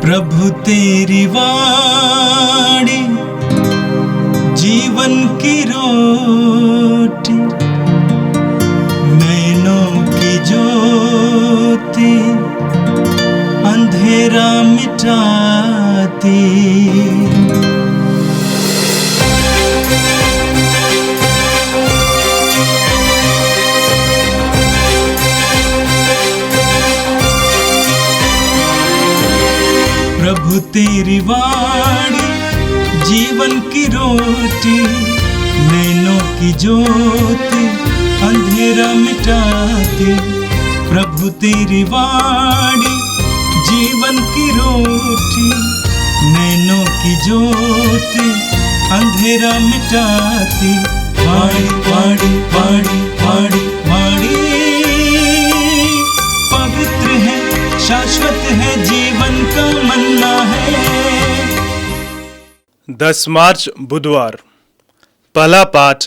प्रभु तेरी वाणी जीवन की रोटी, नैनों की ज्योति अंधेरा मिटाती। प्रभु तेरी वाणी जीवन की रोटी, नैनों की ज्योति अंधेरा मिटाती। प्रभु तेरी वाणी जीवन की रोटी, नैनों की ज्योति अंधेरा मिटाती। वाणी वाणी वाणी वाणी वाणी पवित्र है, शाश्वत है, जीवन का मन्ना है। 10 मार्च बुधवार। पहला पाठ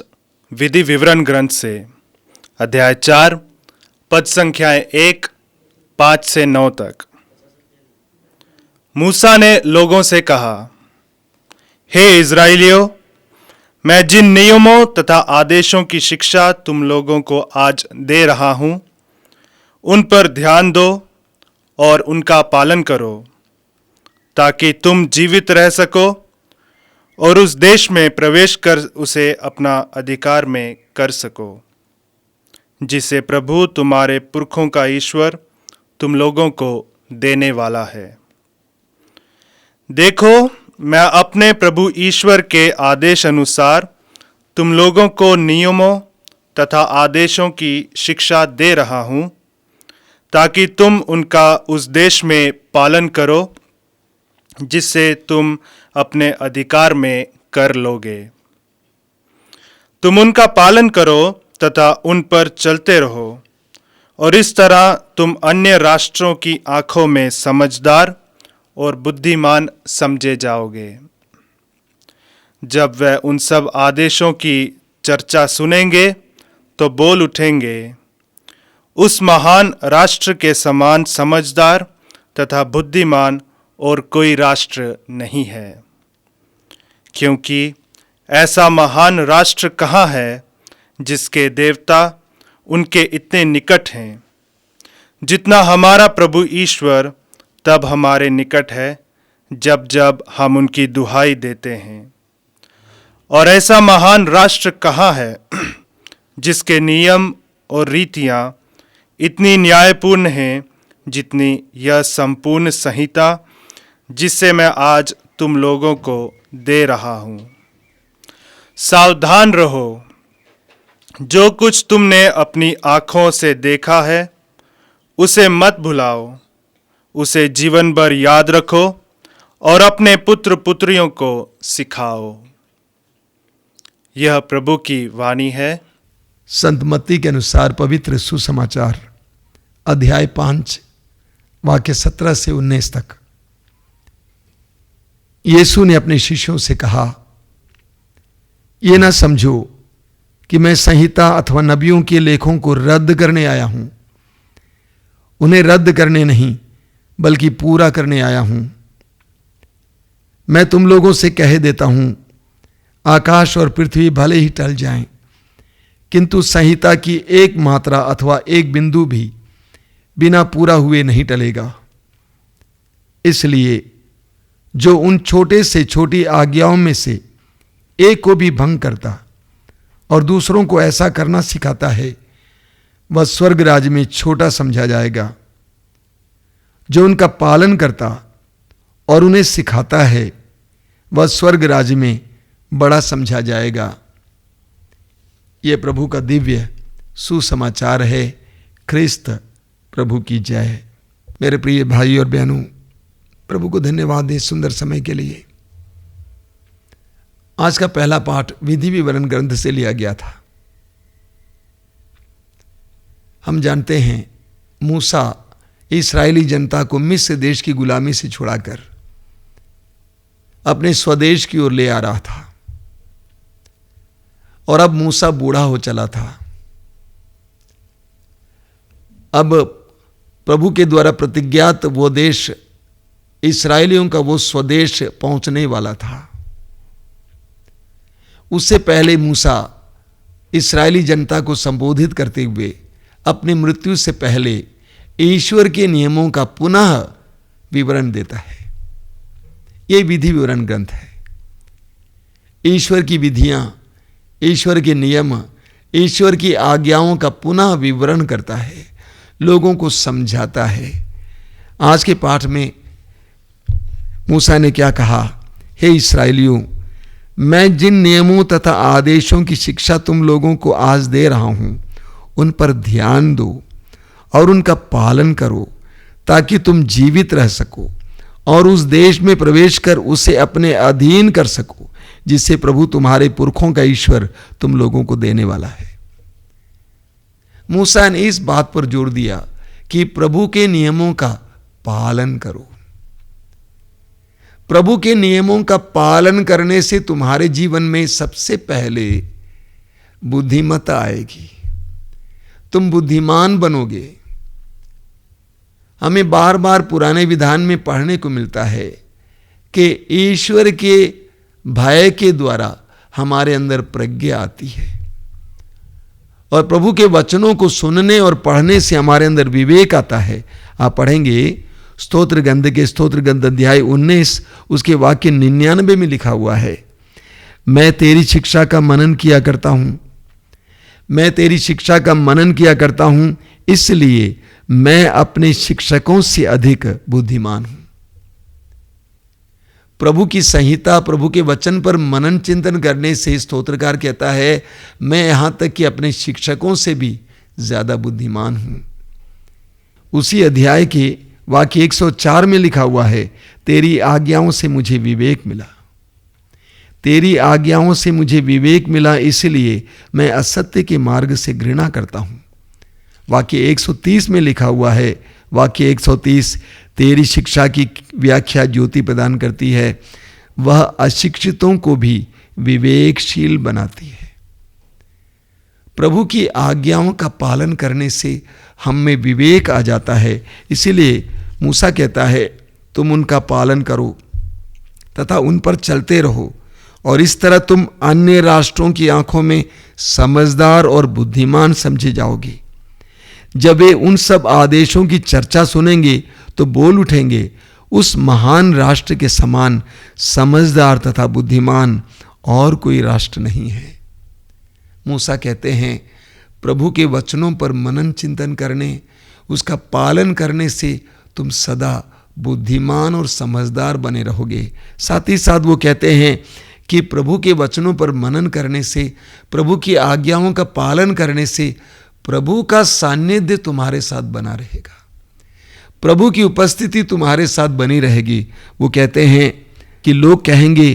विधि विवरण ग्रंथ से, अध्याय 4, पद संख्याएं 1, 5 से 9 तक। मूसा ने लोगों से कहा, हे इज़राइलियों, मैं जिन नियमों तथा आदेशों की शिक्षा तुम लोगों को आज दे रहा हूं, उन पर ध्यान दो और उनका पालन करो, ताकि तुम जीवित रह सको और उस देश में प्रवेश कर उसे अपना अधिकार में कर सको, जिसे प्रभु तुम्हारे पुरखों का ईश्वर तुम लोगों को देने वाला है। देखो, मैं अपने प्रभु ईश्वर के आदेश अनुसार तुम लोगों को नियमों तथा आदेशों की शिक्षा दे रहा हूं, ताकि तुम उनका उस देश में पालन करो जिससे तुम अपने अधिकार में कर लोगे। तुम उनका पालन करो तथा उन पर चलते रहो, और इस तरह तुम अन्य राष्ट्रों की आंखों में समझदार और बुद्धिमान समझे जाओगे। जब वे उन सब आदेशों की चर्चा सुनेंगे तो बोल उठेंगे, उस महान राष्ट्र के समान समझदार तथा बुद्धिमान और कोई राष्ट्र नहीं है। क्योंकि ऐसा महान राष्ट्र कहाँ है जिसके देवता उनके इतने निकट हैं, जितना हमारा प्रभु ईश्वर तब हमारे निकट है जब जब हम उनकी दुहाई देते हैं। और ऐसा महान राष्ट्र कहाँ है जिसके नियम और रीतियाँ इतनी न्यायपूर्ण हैं जितनी यह संपूर्ण संहिता जिससे मैं आज तुम लोगों को दे रहा हूँ। सावधान रहो, जो कुछ तुमने अपनी आँखों से देखा है उसे मत भुलाओ, उसे जीवन भर याद रखो और अपने पुत्र पुत्रियों को सिखाओ। यह प्रभु की वाणी है। संत मत्ती के अनुसार पवित्र सुसमाचार, अध्याय 5, वाक्य 17 से 19 तक। यीशु ने अपने शिष्यों से कहा, ये ना समझो कि मैं संहिता अथवा नबियों के लेखों को रद्द करने आया हूं। उन्हें रद्द करने नहीं बल्कि पूरा करने आया हूं। मैं तुम लोगों से कह देता हूं, आकाश और पृथ्वी भले ही टल जाएं, किंतु संहिता की एक मात्रा अथवा एक बिंदु भी बिना पूरा हुए नहीं टलेगा। इसलिए जो उन छोटे से छोटी आज्ञाओं में से एक को भी भंग करता और दूसरों को ऐसा करना सिखाता है, वह स्वर्ग राज्य में छोटा समझा जाएगा। जो उनका पालन करता और उन्हें सिखाता है, वह स्वर्ग राज्य में बड़ा समझा जाएगा। यह प्रभु का दिव्य सुसमाचार है। ख्रिस्त प्रभु की जय। मेरे प्रिय भाई और बहनों, प्रभु को धन्यवाद दें सुंदर समय के लिए। आज का पहला पाठ विधि विवरण ग्रंथ से लिया गया था। हम जानते हैं मूसा इस्राएली जनता को मिस्र देश की गुलामी से छुड़ाकर अपने स्वदेश की ओर ले आ रहा था, और अब मूसा बूढ़ा हो चला था। अब प्रभु के द्वारा प्रतिज्ञात वो देश इस्राएलियों का वो स्वदेश पहुंचने वाला था। उससे पहले मूसा इस्राएली जनता को संबोधित करते हुए अपनी मृत्यु से पहले ईश्वर के नियमों का पुनः विवरण देता है। यह विधि विवरण ग्रंथ है। ईश्वर की विधियां, ईश्वर के नियम, ईश्वर की आज्ञाओं का पुनः विवरण करता है, लोगों को समझाता है। आज के पाठ में मूसा ने क्या कहा? हे इस्राएलियों, मैं जिन नियमों तथा आदेशों की शिक्षा तुम लोगों को आज दे रहा हूं, उन पर ध्यान दो और उनका पालन करो, ताकि तुम जीवित रह सको और उस देश में प्रवेश कर उसे अपने अधीन कर सको, जिससे प्रभु तुम्हारे पुरखों का ईश्वर तुम लोगों को देने वाला है। मूसा ने इस बात पर जोर दिया कि प्रभु के नियमों का पालन करो। प्रभु के नियमों का पालन करने से तुम्हारे जीवन में सबसे पहले बुद्धिमत्ता आएगी, तुम बुद्धिमान बनोगे। हमें बार बार पुराने विधान में पढ़ने को मिलता है कि ईश्वर के भय के द्वारा हमारे अंदर प्रज्ञा आती है और प्रभु के वचनों को सुनने और पढ़ने से हमारे अंदर विवेक आता है। आप पढ़ेंगे स्तोत्र ग्रंथ अध्याय 19 उसके वाक्य 99 में लिखा हुआ है, मैं तेरी शिक्षा का मनन किया करता हूं, मैं तेरी शिक्षा का मनन किया करता हूं, इसलिए मैं अपने शिक्षकों से अधिक बुद्धिमान हूं। प्रभु की संहिता, प्रभु के वचन पर मनन चिंतन करने से स्तोत्रकार कहता है, मैं यहां तक कि अपने शिक्षकों से भी ज्यादा बुद्धिमान हूं। उसी अध्याय के वाक्य 104 में लिखा हुआ है, तेरी आज्ञाओं से मुझे विवेक मिला, तेरी आज्ञाओं से मुझे विवेक मिला, इसलिए मैं असत्य के मार्ग से घृणा करता हूं। वाक्य 130 में लिखा हुआ है, वाक्य 130, तेरी शिक्षा की व्याख्या ज्योति प्रदान करती है, वह अशिक्षितों को भी विवेकशील बनाती है। प्रभु की आज्ञाओं का पालन करने से हम में विवेक आ जाता है। इसीलिए मूसा कहता है, तुम उनका पालन करो तथा उन पर चलते रहो, और इस तरह तुम अन्य राष्ट्रों की आंखों में समझदार और बुद्धिमान समझे जाओगे। जब वे उन सब आदेशों की चर्चा सुनेंगे तो बोल उठेंगे, उस महान राष्ट्र के समान समझदार तथा बुद्धिमान और कोई राष्ट्र नहीं है। मूसा कहते हैं, प्रभु के वचनों पर मनन चिंतन करने, उसका पालन करने से तुम सदा बुद्धिमान और समझदार बने रहोगे। साथ ही साथ वो कहते हैं कि प्रभु के वचनों पर मनन करने से, प्रभु की आज्ञाओं का पालन करने से प्रभु का सान्निध्य तुम्हारे साथ बना रहेगा, प्रभु की उपस्थिति तुम्हारे साथ बनी रहेगी। वो कहते हैं कि लोग कहेंगे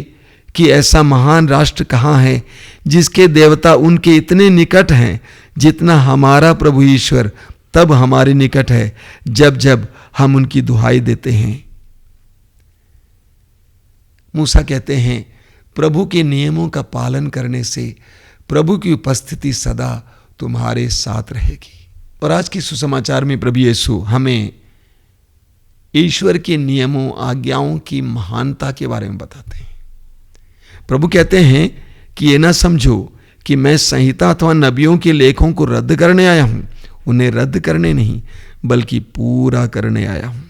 कि ऐसा महान राष्ट्र कहाँ है जिसके देवता उनके इतने निकट हैं जितना हमारा प्रभु ईश्वर तब हमारे निकट है जब जब हम उनकी दुहाई देते हैं। मूसा कहते हैं, प्रभु के नियमों का पालन करने से प्रभु की उपस्थिति सदा तुम्हारे साथ रहेगी। और आज की सुसमाचार में प्रभु यीशु हमें ईश्वर के नियमों, आज्ञाओं की महानता के बारे में बताते हैं। प्रभु कहते हैं कि ये ना समझो कि मैं संहिता अथवा नबियों के लेखों को रद्द करने आया हूं, उन्हें रद्द करने नहीं बल्कि पूरा करने आया हूं।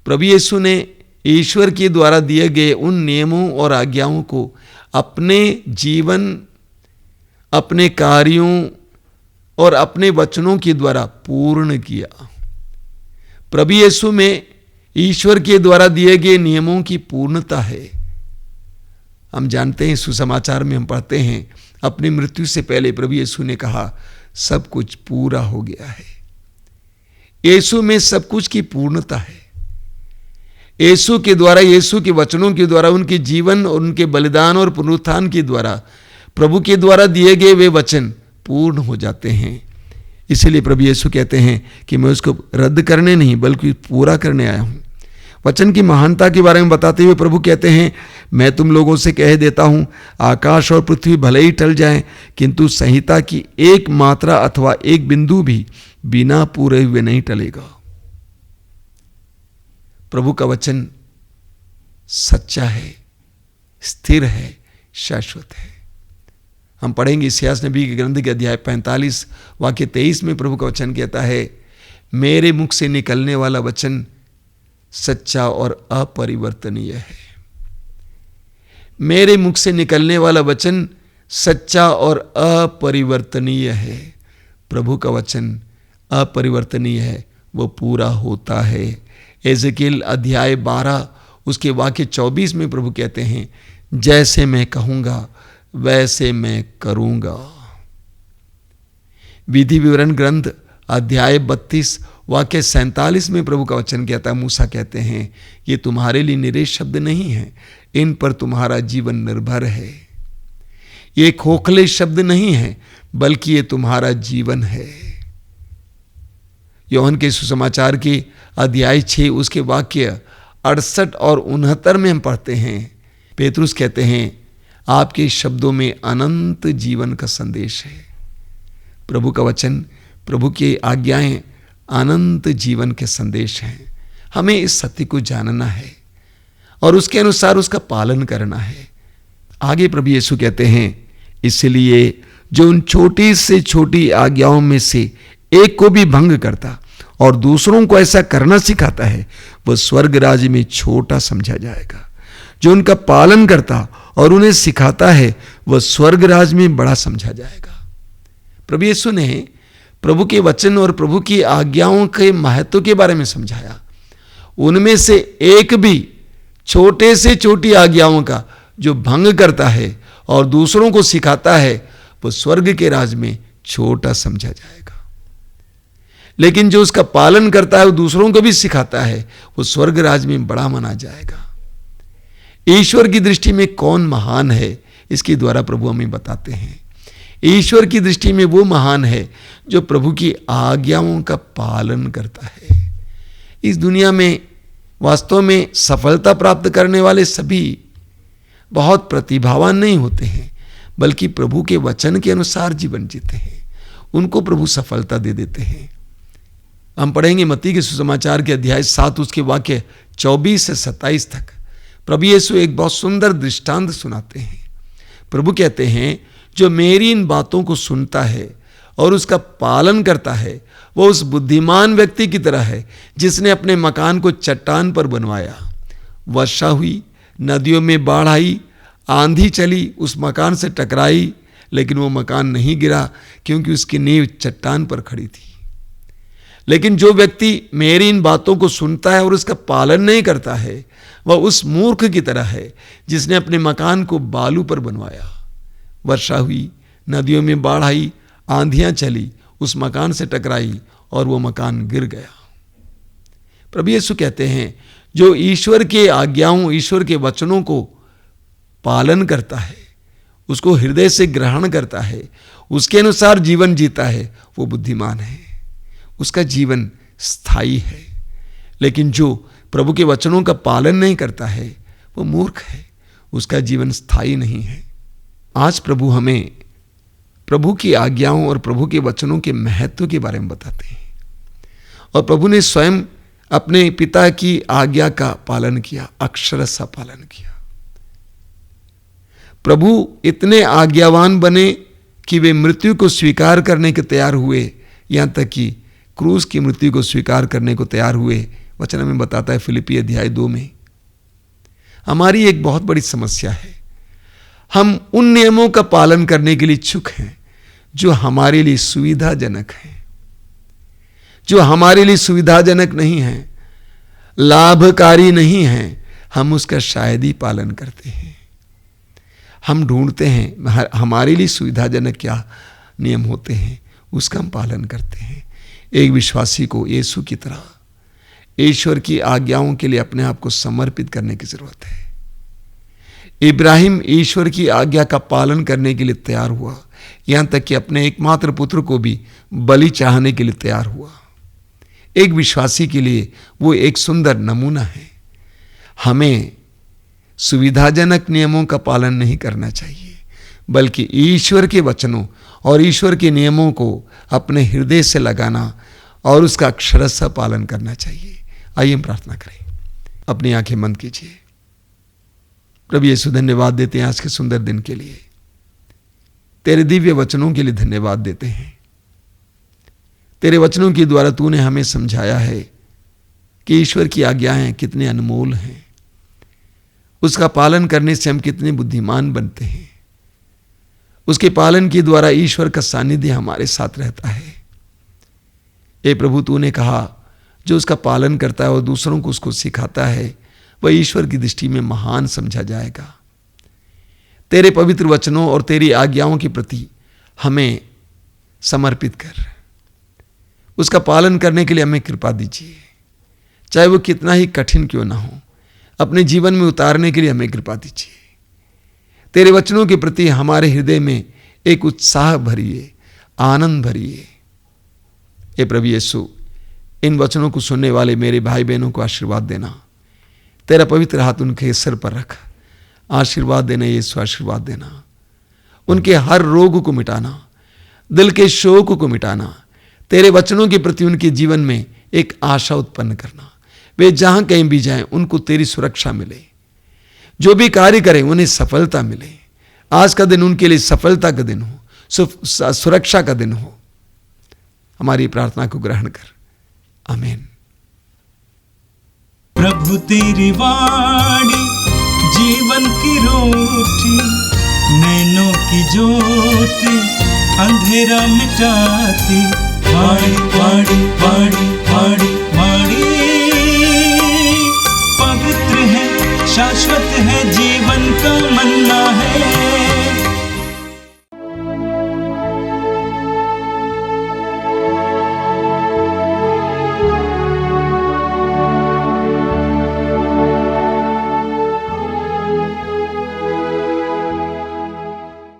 प्रभु यीशु ने ईश्वर के द्वारा दिए गए उन नियमों और आज्ञाओं को अपने जीवन, अपने कार्यों और अपने वचनों के द्वारा पूर्ण किया। प्रभु यीशु में ईश्वर के द्वारा दिए गए नियमों की पूर्णता है। हम जानते हैं, सुसमाचार में हम पढ़ते हैं, अपनी मृत्यु से पहले प्रभु यीशु ने कहा, सब कुछ पूरा हो गया है। यीशु में सब कुछ की पूर्णता है। यीशु के द्वारा, यीशु के वचनों के द्वारा, उनके जीवन और उनके बलिदान और पुनरुत्थान के द्वारा, प्रभु के द्वारा दिए गए वे वचन पूर्ण हो जाते हैं। इसलिए प्रभु यीशु कहते हैं कि मैं उसको रद्द करने नहीं बल्कि पूरा करने आया हूं। वचन की महानता के बारे में बताते हुए प्रभु कहते हैं, मैं तुम लोगों से कह देता हूं, आकाश और पृथ्वी भले ही टल जाएं, किंतु संहिता की एक मात्रा अथवा एक बिंदु भी बिना पूरे हुए नहीं टलेगा। प्रभु का वचन सच्चा है, स्थिर है, शाश्वत है। हम पढ़ेंगे इस्यास नबी के ग्रंथ के अध्याय 45 वाक्य 23 में प्रभु का वचन कहता है, मेरे मुख से निकलने वाला वचन सच्चा और अपरिवर्तनीय है। मेरे मुख से निकलने वाला वचन सच्चा और अपरिवर्तनीय है। प्रभु का वचन अपरिवर्तनीय है, वो पूरा होता है। एजेकिएल अध्याय 12 उसके वाक्य 24 में प्रभु कहते हैं, जैसे मैं कहूंगा वैसे मैं करूंगा। विधि विवरण ग्रंथ अध्याय 32 वाक्य 47 में प्रभु का वचन कहता है, मूसा कहते हैं, ये तुम्हारे लिए निरे शब्द नहीं है, इन पर तुम्हारा जीवन निर्भर है। ये खोखले शब्द नहीं है, बल्कि ये तुम्हारा जीवन है। यूहन्ना के सुसमाचार के अध्याय 6 उसके वाक्य 68 और 69 में हम पढ़ते हैं, पेतरुस कहते हैं, आपके शब्दों में अनंत जीवन का संदेश है। प्रभु का वचन, प्रभु की आज्ञाएं अनंत जीवन के संदेश हैं। हमें इस सत्य को जानना है और उसके अनुसार उसका पालन करना है। आगे प्रभु यीशु कहते हैं, इसलिए जो उन छोटी से छोटी आज्ञाओं में से एक को भी भंग करता और दूसरों को ऐसा करना सिखाता है, वह स्वर्ग राज्य में छोटा समझा जाएगा। जो उनका पालन करता और उन्हें सिखाता है, वह स्वर्ग राज्य में बड़ा समझा जाएगा। प्रभु यीशु ने प्रभु के वचन और प्रभु की आज्ञाओं के महत्व के बारे में समझाया। उनमें से एक भी छोटे से छोटी आज्ञाओं का जो भंग करता है और दूसरों को सिखाता है, वह स्वर्ग के राज्य में छोटा समझा जाएगा। लेकिन जो उसका पालन करता है, वो दूसरों को भी सिखाता है, वो स्वर्ग राज्य में बड़ा माना जाएगा। ईश्वर की दृष्टि में कौन महान है, इसके द्वारा प्रभु हमें बताते हैं। ईश्वर की दृष्टि में वो महान है जो प्रभु की आज्ञाओं का पालन करता है। इस दुनिया में वास्तव में सफलता प्राप्त करने वाले सभी बहुत प्रतिभावान नहीं होते हैं, बल्कि प्रभु के वचन के अनुसार जीवन जीते हैं, उनको प्रभु सफलता दे देते हैं। हम पढ़ेंगे मत्ती के सुसमाचार के अध्याय 7 उसके वाक्य 24 से 27 तक। प्रभु यीशु एक बहुत सुंदर दृष्टांत सुनाते हैं। प्रभु कहते हैं, जो मेरी इन बातों को सुनता है और उसका पालन करता है, वो उस बुद्धिमान व्यक्ति की तरह है जिसने अपने मकान को चट्टान पर बनवाया। वर्षा हुई, नदियों में बाढ़ आई, आंधी चली, उस मकान से टकराई, लेकिन वो मकान नहीं गिरा क्योंकि उसकी नींव चट्टान पर खड़ी थी। लेकिन जो व्यक्ति मेरी इन बातों को सुनता है और उसका पालन नहीं करता है, वह उस मूर्ख की तरह है जिसने अपने मकान को बालू पर बनवाया। वर्षा हुई, नदियों में बाढ़ आई, आंधियां चली, उस मकान से टकराई और वो मकान गिर गया। प्रभु यीशु कहते हैं, जो ईश्वर के आज्ञाओं, ईश्वर के वचनों को पालन करता है, उसको हृदय से ग्रहण करता है, उसके अनुसार जीवन जीता है, वो बुद्धिमान है, उसका जीवन स्थायी है। लेकिन जो प्रभु के वचनों का पालन नहीं करता है, वो मूर्ख है, उसका जीवन स्थायी नहीं है। आज प्रभु हमें प्रभु की आज्ञाओं और प्रभु के वचनों के महत्व के बारे में बताते हैं। और प्रभु ने स्वयं अपने पिता की आज्ञा का पालन किया, अक्षरशः पालन किया। प्रभु इतने आज्ञावान बने कि वे मृत्यु को स्वीकार करने के तैयार हुए, यहां तक कि क्रूस की मृत्यु को स्वीकार करने को तैयार हुए। वचन में बताता है फिलिप्पी अध्याय 2 में। हमारी एक बहुत बड़ी समस्या है, हम उन नियमों का पालन करने के लिए इच्छुक हैं जो हमारे लिए सुविधाजनक हैं। जो हमारे लिए सुविधाजनक नहीं है, लाभकारी नहीं है, हम उसका शायद ही पालन करते हैं। हम ढूंढते हैं हमारे लिए सुविधाजनक क्या नियम होते हैं, उसका हम पालन करते हैं। एक विश्वासी को यीशु की तरह ईश्वर की आज्ञाओं के लिए अपने आप को समर्पित करने की जरूरत है। इब्राहिम ईश्वर की आज्ञा का पालन करने के लिए तैयार हुआ, यहां तक कि अपने एकमात्र पुत्र को भी बलि चाहने के लिए तैयार हुआ। एक विश्वासी के लिए वो एक सुंदर नमूना है। हमें सुविधाजनक नियमों का पालन नहीं करना चाहिए, बल्कि ईश्वर के वचनों और ईश्वर के नियमों को अपने हृदय से लगाना और उसका अक्षरशः पालन करना चाहिए। आइए हम प्रार्थना करें। अपनी आंखें बंद कीजिए। प्रभु यीशु, धन्यवाद देते हैं आज के सुंदर दिन के लिए, तेरे दिव्य वचनों के लिए धन्यवाद देते हैं। तेरे वचनों के द्वारा तूने हमें समझाया है कि ईश्वर की आज्ञाएं कितने अनमोल हैं, उसका पालन करने से हम कितने बुद्धिमान बनते हैं। उसके पालन के द्वारा ईश्वर का सानिध्य हमारे साथ रहता है। ए प्रभु, तूने कहा जो उसका पालन करता है और दूसरों को उसको सिखाता है वह ईश्वर की दृष्टि में महान समझा जाएगा। तेरे पवित्र वचनों और तेरी आज्ञाओं के प्रति हमें समर्पित कर उसका पालन करने के लिए हमें कृपा दीजिए, चाहे वो कितना ही कठिन क्यों ना हो। अपने जीवन में उतारने के लिए हमें कृपा दीजिए। तेरे वचनों के प्रति हमारे हृदय में एक उत्साह भरिए, आनंद भरिए। हे प्रभु यीशु, इन वचनों को सुनने वाले मेरे भाई बहनों को आशीर्वाद देना। तेरा पवित्र हाथ उनके सिर पर रख, आशीर्वाद देना यीशु, आशीर्वाद देना। उनके हर रोग को मिटाना, दिल के शोक को मिटाना, तेरे वचनों के प्रति उनके जीवन में एक आशा उत्पन्न करना। वे जहां कहीं भी जाएं उनको तेरी सुरक्षा मिले, जो भी कार्य करें उन्हें सफलता मिले। आज का दिन उनके लिए सफलता का दिन हो, सुरक्षा का दिन हो। हमारी प्रार्थना को ग्रहण कर, आमीन। प्रभु तेरी वाणी जीवन की रोटी, नैनों की ज्योति अंधेरा मिटाती। वाणी वाणी वाणी वाणी वाणी पवित्र है, शाश्वत है, जीवन का मन्ना।